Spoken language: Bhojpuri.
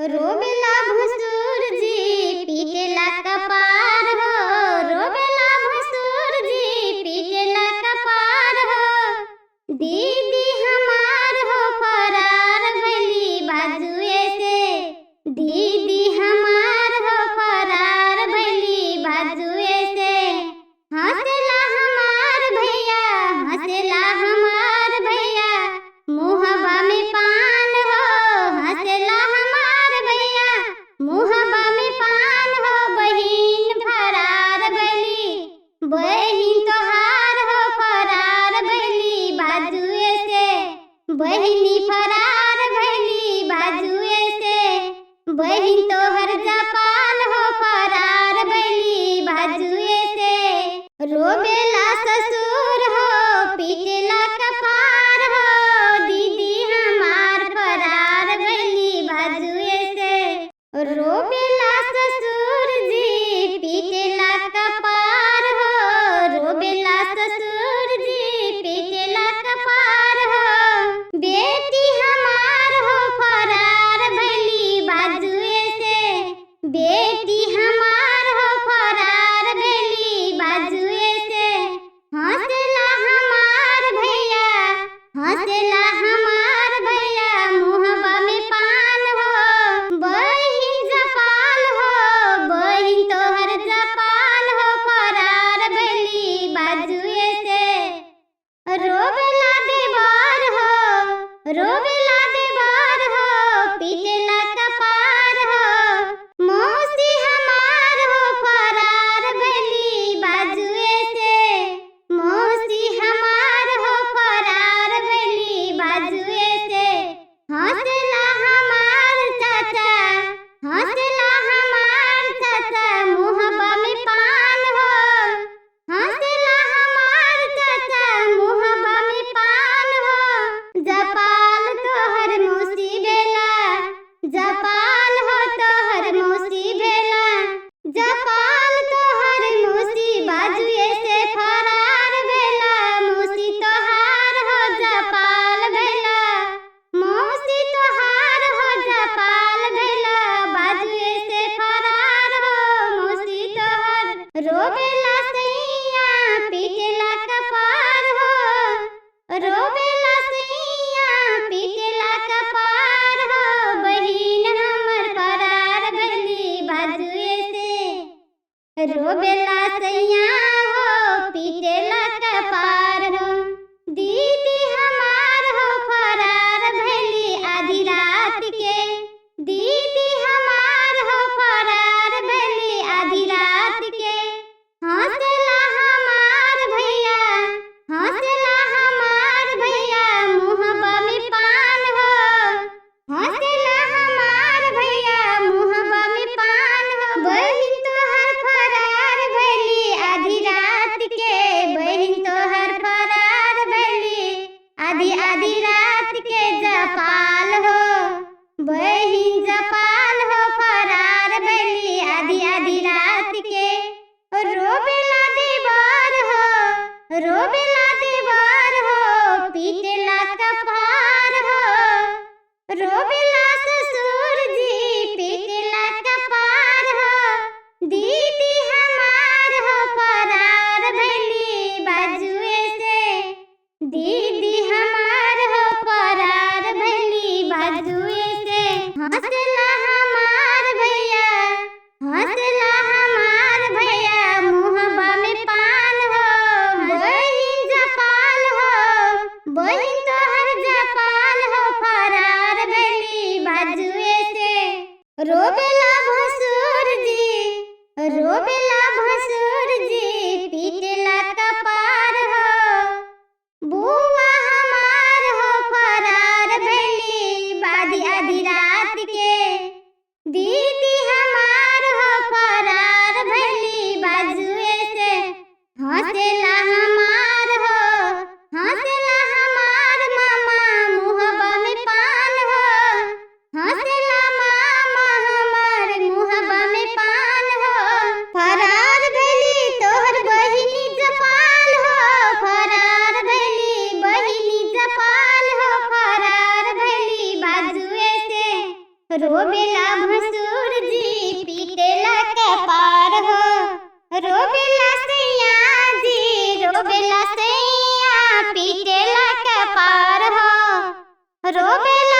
रोबेला भसुर जी पीटेला कपार हो, रोबेला भसुर जी पीटेला कपार हो। दीदी हमार हो फरार भइली बाजुए से, दीदी हमार हो फरार भइली बाजुए से। हंसेला हमार भैया, हंसेला हमार भैया, मुहबा में पान हो। हंसेला हमार भैया, मुहबा में पान हो। बहिन फरार भइली, बहिन तोहार हो फरार भइली बाजुए से, बहिनी फरार भइली बाजुए से। बहिन तोहर जापान हो फरार भइली बाजुए से। रोबेला ससुर हो पीटेला कपार हो, दीदी हमार फरार भइली बाजुए से। रोबेला ससुर जी पीटेला कपार हो, रोबेला ससुर जी पीटेला कपार हो। बेटी हमार हो फरार भइली बाजुए से, बेटी हमार हो फरार भइली बाजुए से। हंसेला हमार भैया, हंसेला हमार भैया, मुहबा में पान हो। बहिन जपाल हो, बहिन तोहर जपाल हो फरार भइली बाजुए से। रोबेला देवर हो, रोबेला देवर हो पीटेला कपार हो। मौसी हमार हो फरार भइली बाजुए से, मौसी हमार हो फरार भइली बाजुए से। हंसेला हमार चाचा, हंसेला हमार चाचा, मुहबा में पान हो। हंसेला हमार चाचा, मुहबा में पान हो। जपाल तोहर मौसी भेला, जपाल हो तोहर मौसी भेला, जपाल तोहर मौसी बाजुए से फरार भेला। मौसी तोहार हो जपाल भेला, मौसी तोहार हो जपाल भेला, बाजुए से फरार हो मौसी तोहर। रोबेला सैया पीटेला कपार हो, रोबेला सैया पीटेला कपार हो। बहिन हमर फरार भइली बाजुए से, रोबेला सैया हो पीटेला कपार हो। दीदी हमार हो फरार भइली आधी रात के, दीदी हमार हो फरार भइली आधी रात के। हंसेला हमार भैया, हंसेला हमार भैया, मुहबा में पान हो। हंसेला हमार भैया, मुहबा में पान हो। बहिन तोहर फरार भइली आधी रात के, बहिन तोहर फरार भइली आधी आधी रात के। जपाल हो, बहिन जपाल हो फरार भइली आधी आधी रात के। रोबेला देवर हो, रोबेला देवर हो पीटेला कपार हो। रोबेला ससुर जी पीटेला कपार हो। दीदी हमार हो फरार भइली बाजुए से, दीदी हमार हो फरार भइली बाजुए से। हंसेला हमार भैया, हंसेला हमार भैया, मुहबा में पान हो। बहिन जपाल हो, बहिन तोहर जपाल हो फरार भइली बाजुए से। रोबेला भसुर जी, रोबेला भसुर जी पीटेला कपार हो। बुआ हमार हो फरार भइली आधी आधी रात के, दीदी हमार हो फरार भइली बाजुए से। हंसेला हमार हो, हंसेला हमार मामा, मुहबा में पान हो। हंसेला मामा हमार, मुहबा में पान हो। फरार भइली भसुर जी पीटेला कपार हो रोबेला सैया जी रोबेला सैया पीटेला कपार हो रोबेला